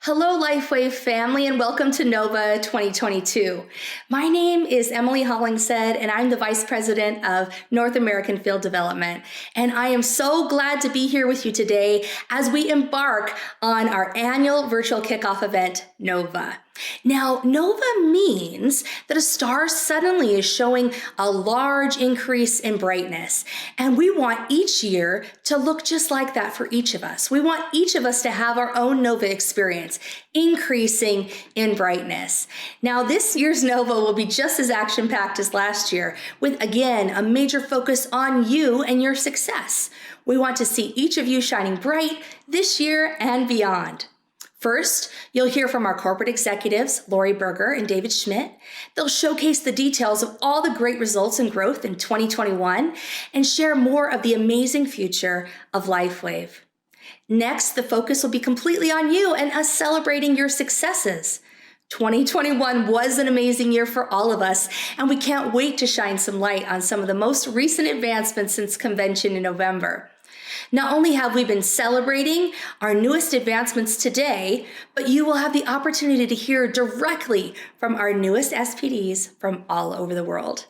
Hello, LifeWave family, and welcome to Nova 2022. My name is Emily Hollingshead, and I'm the Vice President of North American Field Development. And I am so glad to be here with you today as we embark on our annual virtual kickoff event, Nova. Now, Nova means that a star suddenly is showing a large increase in brightness, and we want each year to look just like that for each of us. We want each of us to have our own Nova experience, increasing in brightness. Now, this year's Nova will be just as action-packed as last year, with, again, a major focus on you and your success. We want to see each of you shining bright this year and beyond. First, you'll hear from our corporate executives, Lori Berger and David Schmidt. They'll showcase the details of all the great results and growth in 2021 and share more of the amazing future of LifeWave. Next, the focus will be completely on you and us celebrating your successes. 2021 was an amazing year for all of us, and we can't wait to shine some light on some of the most recent advancements since convention in November. Not only have we been celebrating our newest advancements today, but you will have the opportunity to hear directly from our newest SPDs from all over the world.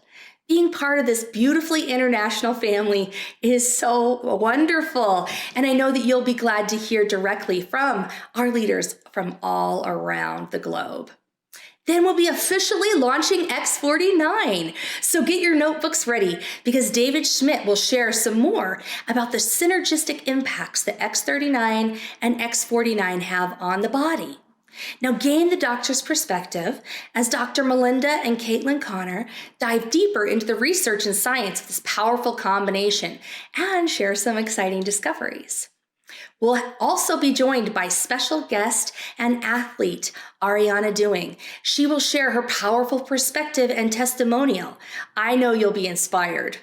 Being part of this beautifully international family is so wonderful, and I know that you'll be glad to hear directly from our leaders from all around the globe. Then we'll be officially launching X49. So get your notebooks ready because David Schmidt will share some more about the synergistic impacts that X39 and X49 have on the body. Now gain the doctor's perspective as Dr. Melinda and Caitlin Connor dive deeper into the research and science of this powerful combination and share some exciting discoveries. We'll also be joined by special guest and athlete, Ariana Doing. She will share her powerful perspective and testimonial. I know you'll be inspired.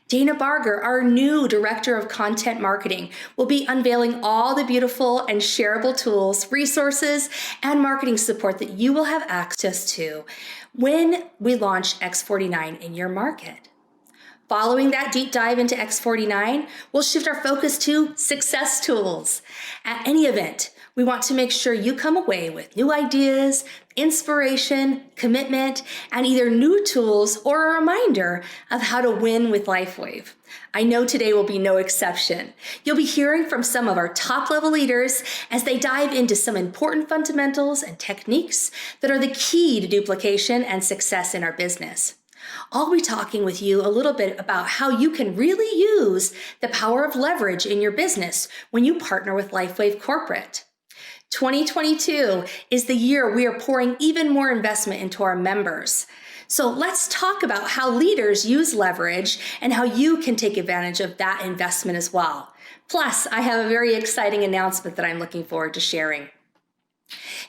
Dana Barger, our new Director of Content Marketing, will be unveiling all the beautiful and shareable tools, resources, and marketing support that you will have access to when we launch X49 in your market. Following that deep dive into X49, we'll shift our focus to success tools. At any event, we want to make sure you come away with new ideas, inspiration, commitment, and either new tools or a reminder of how to win with LifeWave. I know today will be no exception. You'll be hearing from some of our top-level leaders as they dive into some important fundamentals and techniques that are the key to duplication and success in our business. I'll be talking with you a little bit about how you can really use the power of leverage in your business when you partner with LifeWave Corporate. 2022 is the year we are pouring even more investment into our members. So let's talk about how leaders use leverage and how you can take advantage of that investment as well. Plus, I have a very exciting announcement that I'm looking forward to sharing.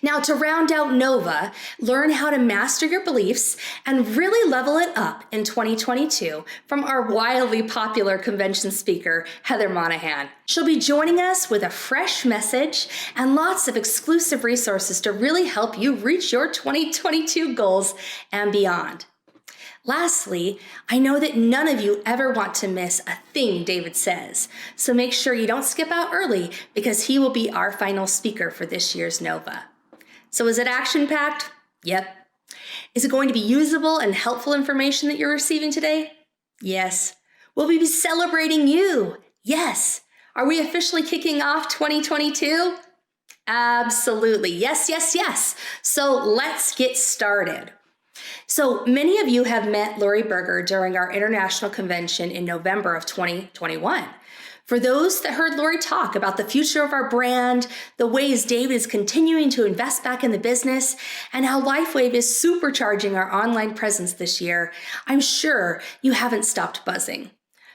Now, to round out Nova, learn how to master your beliefs and really level it up in 2022 from our wildly popular convention speaker, Heather Monahan. She'll be joining us with a fresh message and lots of exclusive resources to really help you reach your 2022 goals and beyond. Lastly, I know that none of you ever want to miss a thing David says, so make sure you don't skip out early because he will be our final speaker for this year's Nova. So is it action-packed? Yep. Is it going to be usable and helpful information that you're receiving today? Yes. Will we be celebrating you? Yes. Are we officially kicking off 2022? Absolutely. Yes, yes, yes. So let's get started. So many of you have met Lori Berger during our international convention in November of 2021. For those that heard Lori talk about the future of our brand, the ways David is continuing to invest back in the business, and how LifeWave is supercharging our online presence this year, I'm sure you haven't stopped buzzing.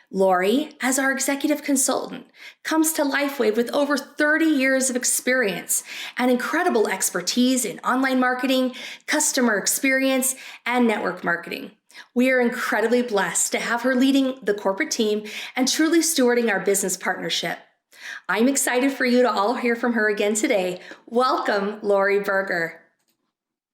Lori, as our executive consultant, comes to LifeWave with over 30 years of experience and incredible expertise in online marketing, customer experience, and network marketing. We are incredibly blessed to have her leading the corporate team and truly stewarding our business partnership. I'm excited for you to all hear from her again today. Welcome, Lori Berger.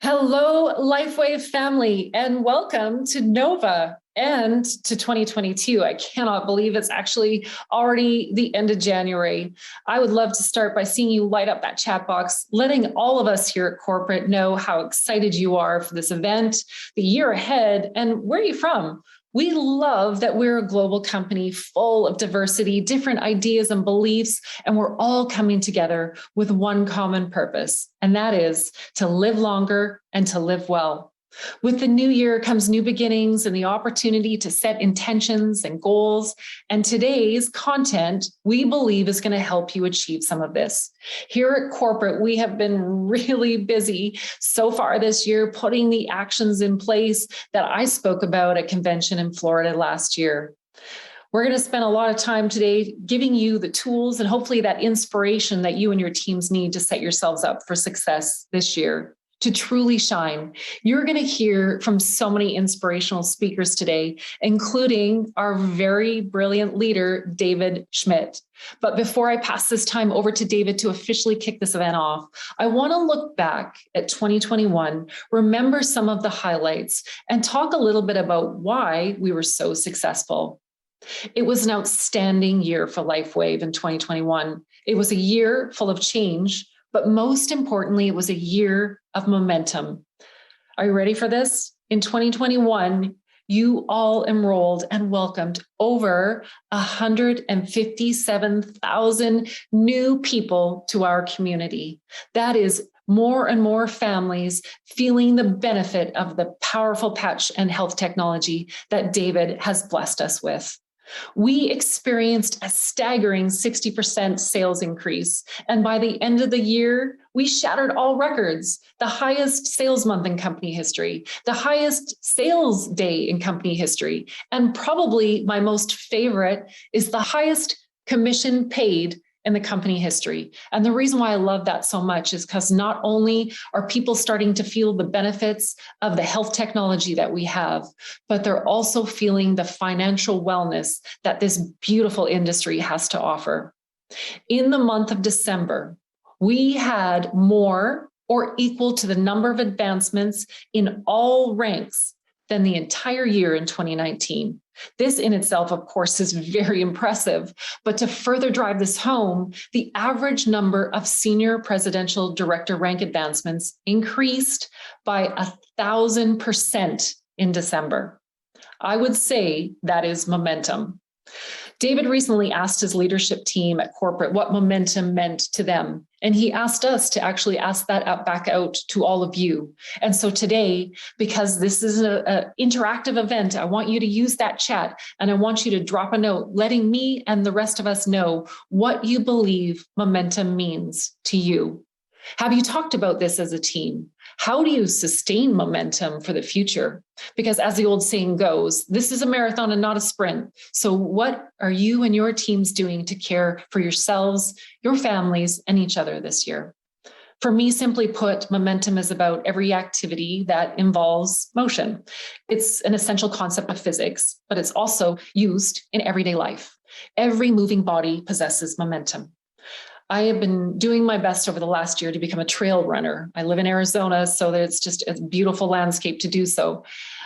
Hello, LifeWave family, and welcome to Nova and to 2022. I cannot believe it's actually already the end of January. I would love to start by seeing you light up that chat box, letting all of us here at corporate know how excited you are for this event, the year ahead, and where are you from? We love that we're a global company full of diversity, different ideas and beliefs, and we're all coming together with one common purpose, and that is to live longer and to live well. With the new year comes new beginnings and the opportunity to set intentions and goals. And today's content, we believe, is going to help you achieve some of this. Here at corporate, we have been really busy so far this year putting the actions in place that I spoke about at convention in Florida last year. We're going to spend a lot of time today giving you the tools and hopefully that inspiration that you and your teams need to set yourselves up for success this year, to truly shine. You're going to hear from so many inspirational speakers today, including our very brilliant leader, David Schmidt. But before I pass this time over to David to officially kick this event off, I want to look back at 2021, remember some of the highlights, and talk a little bit about why we were so successful. It was an outstanding year for LifeWave in 2021. It was a year full of change, but most importantly, it was a year of momentum. Are you ready for this? In 2021, you all enrolled and welcomed over 157,000 new people to our community. That is more and more families feeling the benefit of the powerful patch and health technology that David has blessed us with. We experienced a staggering 60% sales increase. And by the end of the year, we shattered all records: the highest sales month in company history, the highest sales day in company history, and probably my most favorite is the highest commission paid in the company history. And the reason why I love that so much is because not only are people starting to feel the benefits of the health technology that we have, but they're also feeling the financial wellness that this beautiful industry has to offer. In the month of December, we had more or equal to the number of advancements in all ranks than the entire year in 2019. This in itself, of course, is very impressive, but to further drive this home, the average number of senior presidential director rank advancements increased by 1,000% in December. I would say that is momentum. David recently asked his leadership team at corporate what momentum meant to them. And he asked us to actually ask that back out to all of you. And so today, because this is an interactive event, I want you to use that chat and I want you to drop a note letting me and the rest of us know what you believe momentum means to you. Have you talked about this as a team? How do you sustain momentum for the future? Because as the old saying goes, this is a marathon and not a sprint. So what are you and your teams doing to care for yourselves, your families, and each other this year? For me, simply put, momentum is about every activity that involves motion. It's an essential concept of physics, but it's also used in everyday life. Every moving body possesses momentum. I have been doing my best over the last year to become a trail runner. I live in Arizona, so that it's just a beautiful landscape to do so.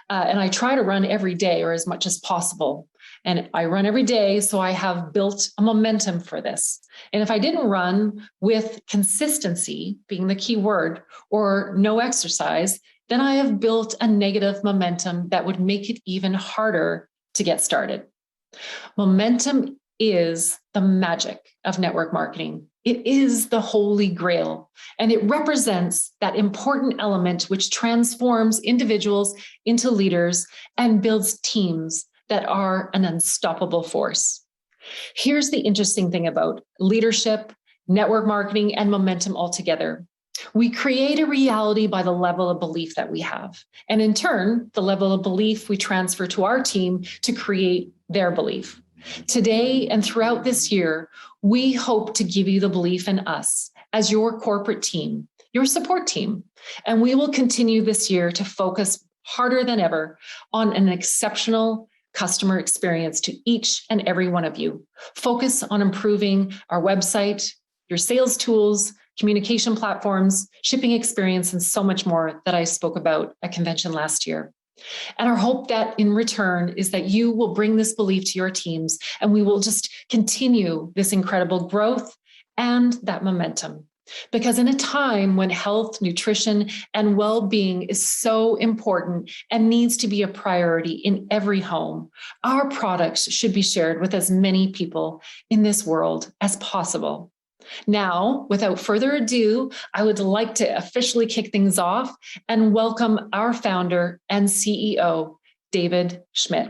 And I try to run every day or as much as possible. And I run every day, so I have built a momentum for this. And if I didn't run with consistency, being the key word, or no exercise, then I have built a negative momentum that would make it even harder to get started. Momentum is the magic of network marketing. It is the holy grail, and it represents that important element which transforms individuals into leaders and builds teams that are an unstoppable force. Here's the interesting thing about leadership, network marketing, and momentum altogether. We create a reality by the level of belief that we have. And in turn, the level of belief we transfer to our team to create their belief. Today and throughout this year, we hope to give you the belief in us as your corporate team, your support team. And we will continue this year to focus harder than ever on an exceptional customer experience to each and every one of you. Focus on improving our website, your sales tools, communication platforms, shipping experience, and so much more that I spoke about at convention last year. And our hope that in return is that you will bring this belief to your teams, and we will just continue this incredible growth and that momentum. Because in a time when health, nutrition, and well-being is so important and needs to be a priority in every home, our products should be shared with as many people in this world as possible. Now, without further ado, I would like to officially kick things off and welcome our founder and CEO, David Schmidt.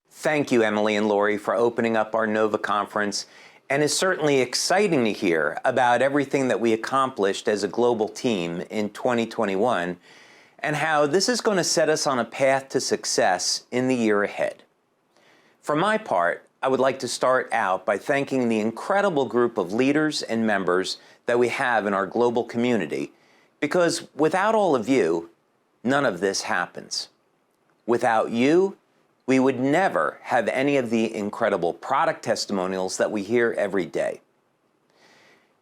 Thank you, Emily and Lori, for opening up our NOVA conference. And it's certainly exciting to hear about everything that we accomplished as a global team in 2021 and how this is going to set us on a path to success in the year ahead. For my part, I would like to start out by thanking the incredible group of leaders and members that we have in our global community, because without all of you, none of this happens. Without you, we would never have any of the incredible product testimonials that we hear every day.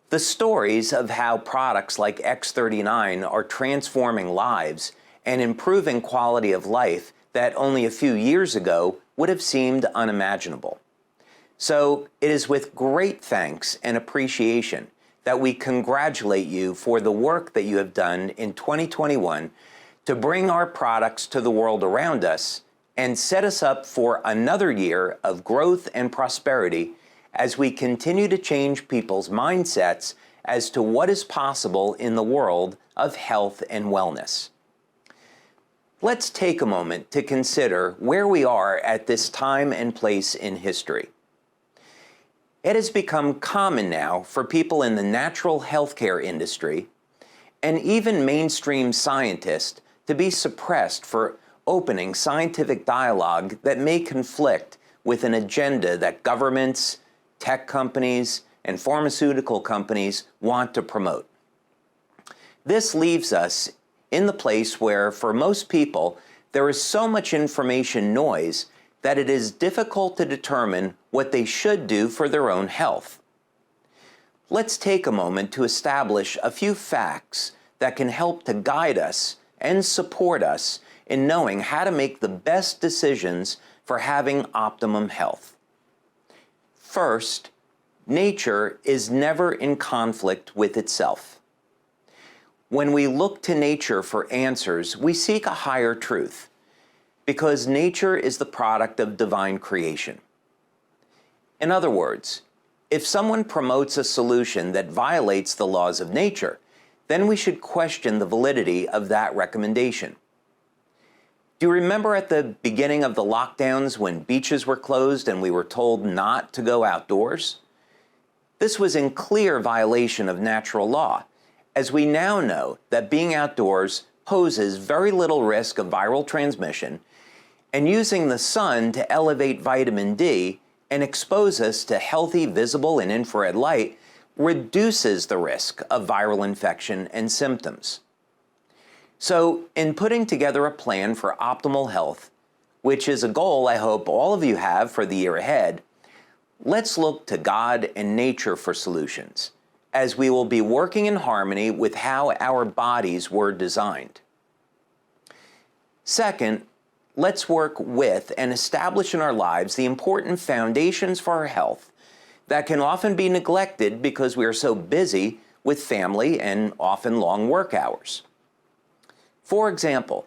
The stories of how products like X39 are transforming lives and improving quality of life that only a few years ago would have seemed unimaginable. So it is with great thanks and appreciation that we congratulate you for the work that you have done in 2021 to bring our products to the world around us and set us up for another year of growth and prosperity as we continue to change people's mindsets as to what is possible in the world of health and wellness. Let's take a moment to consider where we are at this time and place in history. It has become common now for people in the natural healthcare industry and even mainstream scientists to be suppressed for opening scientific dialogue that may conflict with an agenda that governments, tech companies, and pharmaceutical companies want to promote. This leaves us in the place where, for most people, there is so much information noise that it is difficult to determine what they should do for their own health. Let's take a moment to establish a few facts that can help to guide us and support us in knowing how to make the best decisions for having optimum health. First, nature is never in conflict with itself. When we look to nature for answers, we seek a higher truth, because nature is the product of divine creation. In other words, if someone promotes a solution that violates the laws of nature, then we should question the validity of that recommendation. Do you remember at the beginning of the lockdowns when beaches were closed and we were told not to go outdoors? This was in clear violation of natural law, as we now know that being outdoors poses very little risk of viral transmission, and using the sun to elevate vitamin D and expose us to healthy visible and infrared light reduces the risk of viral infection and symptoms. So, in putting together a plan for optimal health, which is a goal I hope all of you have for the year ahead, let's look to God and nature for solutions, as we will be working in harmony with how our bodies were designed. Second, let's work with and establish in our lives the important foundations for our health that can often be neglected because we are so busy with family and often long work hours. For example,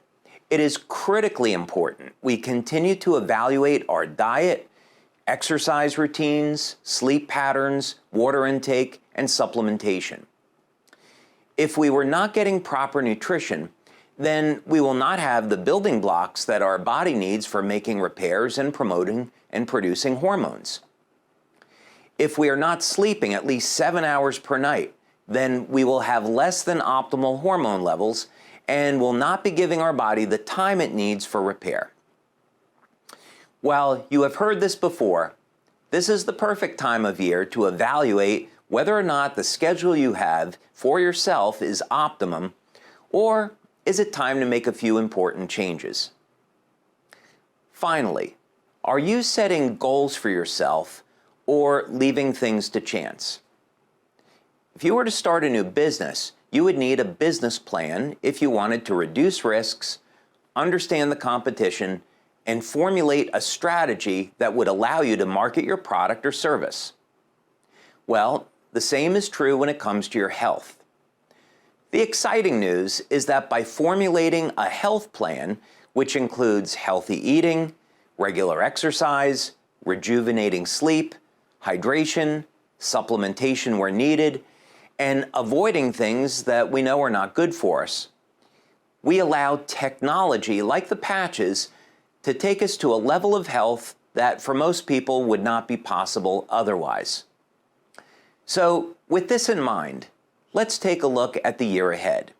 it is critically important we continue to evaluate our diet, exercise routines, sleep patterns, water intake, and supplementation. If we were not getting proper nutrition, then we will not have the building blocks that our body needs for making repairs and promoting and producing hormones. If we are not sleeping at least 7 hours per night, then we will have less than optimal hormone levels and will not be giving our body the time it needs for repair. While you have heard this before, this is the perfect time of year to evaluate whether or not the schedule you have for yourself is optimum, or is it time to make a few important changes? Finally, are you setting goals for yourself or leaving things to chance? If you were to start a new business, you would need a business plan if you wanted to reduce risks, understand the competition, and formulate a strategy that would allow you to market your product or service. Well, the same is true when it comes to your health. The exciting news is that by formulating a health plan, which includes healthy eating, regular exercise, rejuvenating sleep, hydration, supplementation where needed, and avoiding things that we know are not good for us, we allow technology like the patches to take us to a level of health that for most people would not be possible otherwise. So with this in mind, let's take a look at the year ahead.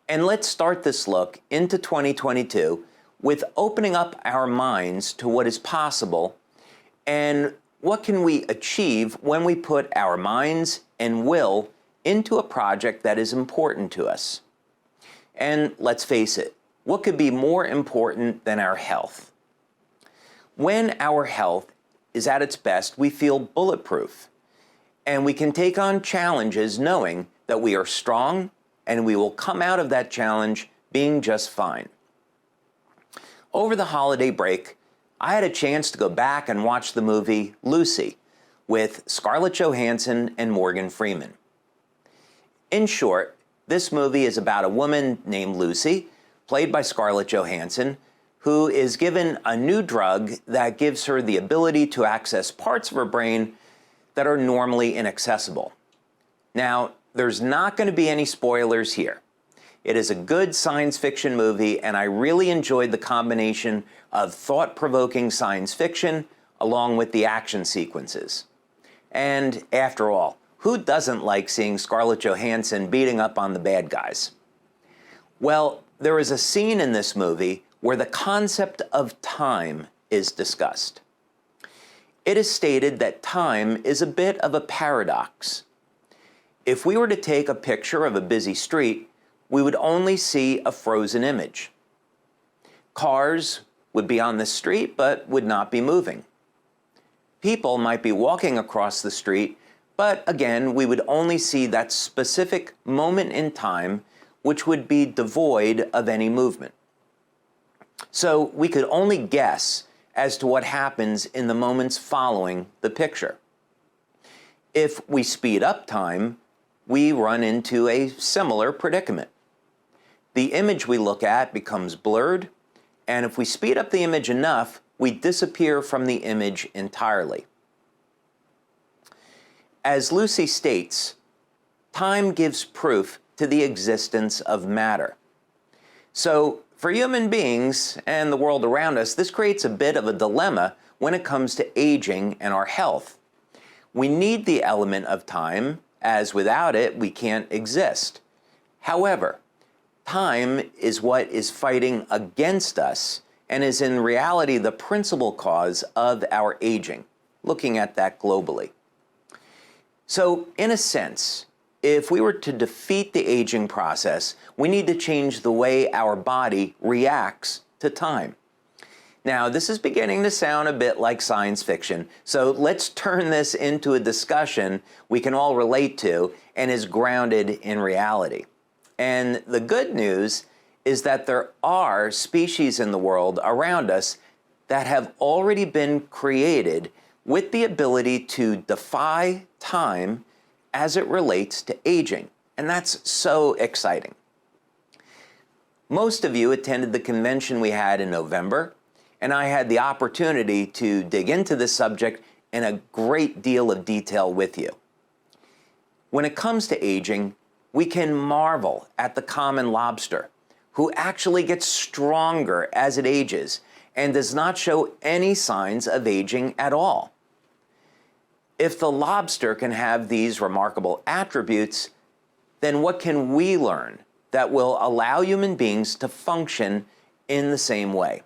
And let's start this look into 2022 with opening up our minds to what is possible and what can we achieve when we put our minds and will into a project that is important to us. And let's face it, what could be more important than our health? When our health is at its best, we feel bulletproof, and we can take on challenges knowing that we are strong and we will come out of that challenge being just fine. Over the holiday break, I had a chance to go back and watch the movie Lucy with Scarlett Johansson and Morgan Freeman. In short, this movie is about a woman named Lucy, played by Scarlett Johansson, who is given a new drug that gives her the ability to access parts of her brain that are normally inaccessible. Now, there's not going to be any spoilers here. It is a good science fiction movie, and I really enjoyed the combination of thought-provoking science fiction along with the action sequences. And after all, who doesn't like seeing Scarlett Johansson beating up on the bad guys? Well, there is a scene in this movie where the concept of time is discussed. It is stated that time is a bit of a paradox. If we were to take a picture of a busy street, we would only see a frozen image. Cars would be on the street but would not be moving. People might be walking across the street, but again, we would only see that specific moment in time, which would be devoid of any movement. So we could only guess as to what happens in the moments following the picture. If we speed up time, we run into a similar predicament. The image we look at becomes blurred, and if we speed up the image enough, we disappear from the image entirely. As Lucy states, time gives proof to the existence of matter. So for human beings and the world around us, this creates a bit of a dilemma when it comes to aging and our health. We need the element of time, as without it, we can't exist. However, time is what is fighting against us and is in reality the principal cause of our aging, looking at that globally. So, in a sense, if we were to defeat the aging process, we need to change the way our body reacts to time. Now, this is beginning to sound a bit like science fiction, so let's turn this into a discussion we can all relate to and is grounded in reality. And the good news is that there are species in the world around us that have already been created with the ability to defy time as it relates to aging. And that's so exciting. Most of you attended the convention we had in November, and I had the opportunity to dig into this subject in a great deal of detail with you. When it comes to aging, we can marvel at the common lobster, who actually gets stronger as it ages and does not show any signs of aging at all. If the lobster can have these remarkable attributes, then what can we learn that will allow human beings to function in the same way?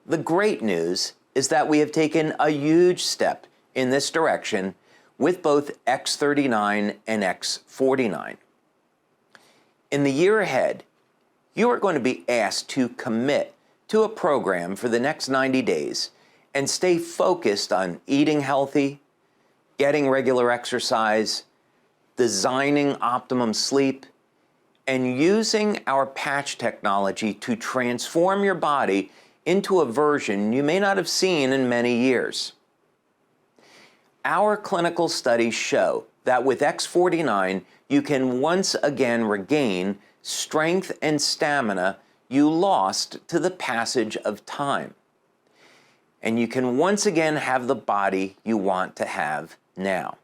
The great news is that we have taken a huge step in this direction with both X39 and X49. In the year ahead, you are going to be asked to commit to a program for the next 90 days and stay focused on eating healthy, getting regular exercise, designing optimum sleep, and using our patch technology to transform your body into a version you may not have seen in many years. Our clinical studies show that with X49, you can once again regain strength and stamina you lost to the passage of time. And you can once again have the body you want to have now.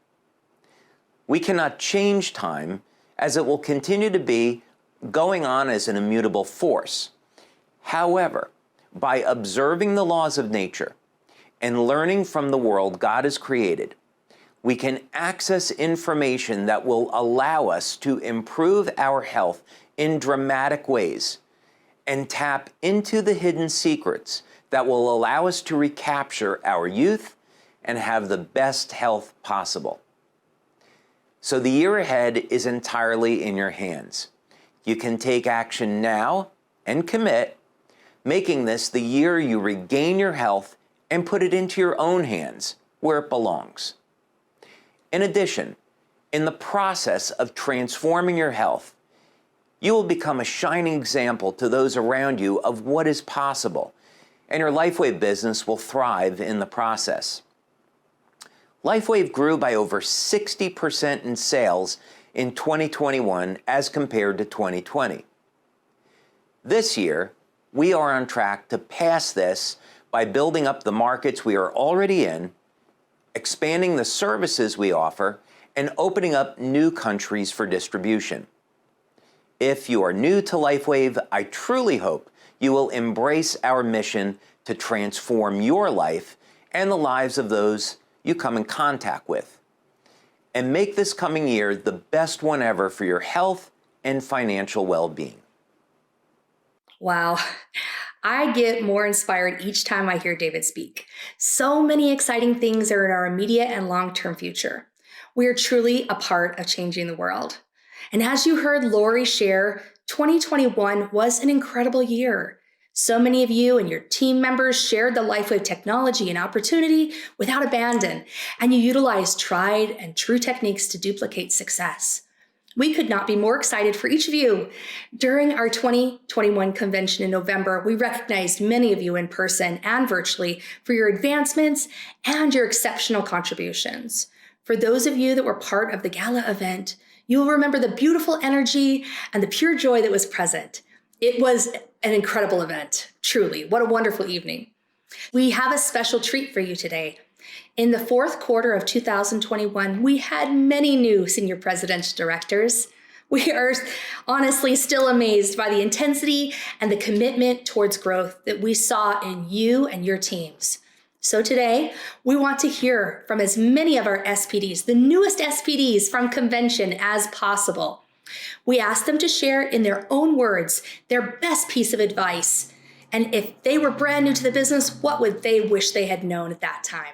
We cannot change time, as it will continue to be going on as an immutable force. However, by observing the laws of nature and learning from the world God has created, we can access information that will allow us to improve our health in dramatic ways and tap into the hidden secrets that will allow us to recapture our youth and have the best health possible. So the year ahead is entirely in your hands. You can take action now and commit, making this the year you regain your health and put it into your own hands where it belongs. In addition, in the process of transforming your health, you will become a shining example to those around you of what is possible, and your LifeWave business will thrive in the process. LifeWave grew by over 60% in sales in 2021 as compared to 2020. This year, we are on track to pass this by building up the markets we are already in, expanding the services we offer, and opening up new countries for distribution. If you are new to LifeWave, I truly hope you will embrace our mission to transform your life and the lives of those you come in contact with, and make this coming year the best one ever for your health and financial well-being. Wow. I get more inspired each time I hear David speak. So many exciting things are in our immediate and long-term future. We are truly a part of changing the world. And as you heard Lori share, 2021 was an incredible year. So many of you and your team members shared the LifeWave technology and opportunity without abandon, and you utilized tried and true techniques to duplicate success. We could not be more excited for each of you. During our 2021 convention in November, we recognized many of you in person and virtually for your advancements and your exceptional contributions. For those of you that were part of the gala event, you will remember the beautiful energy and the pure joy that was present. It was an incredible event, truly. What a wonderful evening. We have a special treat for you today. In the fourth quarter of 2021, we had many new senior presidential directors. We are honestly still amazed by the intensity and the commitment towards growth that we saw in you and your teams. So today, we want to hear from as many of our SPDs, the newest SPDs from convention as possible. We asked them to share in their own words their best piece of advice. And if they were brand new to the business, what would they wish they had known at that time?